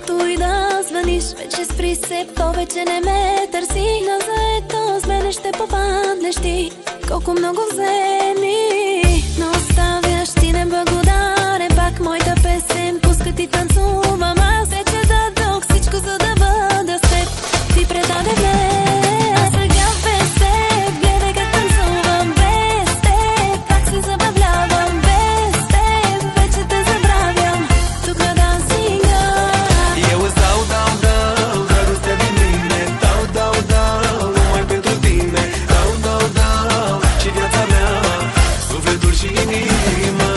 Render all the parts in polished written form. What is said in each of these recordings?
Колкото и да звъниш, вече спри се, повече не ме търси. На заето с мене ще попаднеш ти. Колко много вземи, но оставяш ти неблагодарен. Пак моята песен пуска, ти танцувам. Аз вече дадох всичко, за да бъда с теб. Ти предаде мен, а сега без теб. Гледай как танцувам без теб. Как се забавлявам без теб. Вече те забравям тук на дансинга. Eu îți dau dragostea din mine. Dau, numai pentru tine. Dau, și viața mea, sufletul și inima.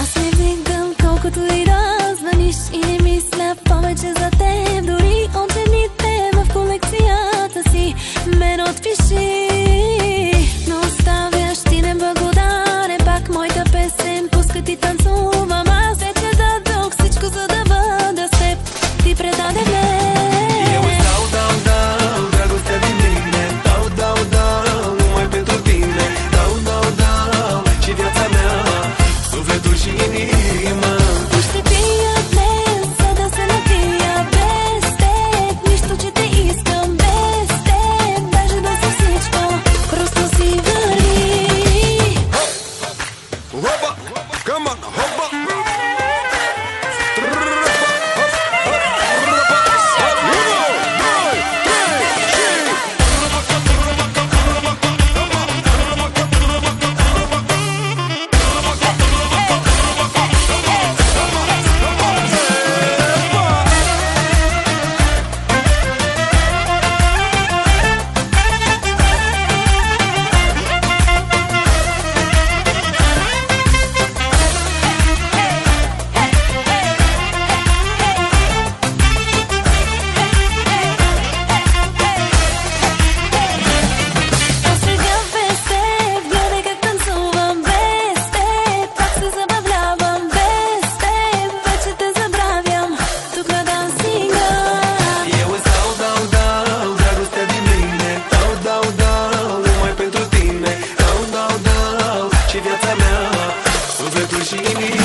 Аз не виждам колкото и да звъниш и не мисля повече за теб. Дори от жените в колекцията си мен отпиши, но оставяш ти неблагодарен. Пак моята песен пуска, ти танцувам. Аз вече дадох всичко, за да бъда с теб. Ти предаде мен. Eu îți dau dragostea din mine. Dau, numai pentru tine. Dau, și viața mea, sufletul și inima. Ще пия днес, за да се напия без теб. Нищо, че те искам без теб. Даже да си всичко, просто си върви. Hoppa, come on, hoppa. А сега без теб, гледай как танцувам без теб. Как се забавлявам без теб. Вече те забравям тук на дансинга. Eu îți dau dragostea din mine. Dau, numai pentru tine. Dau, și viața mea, sufletul și inima.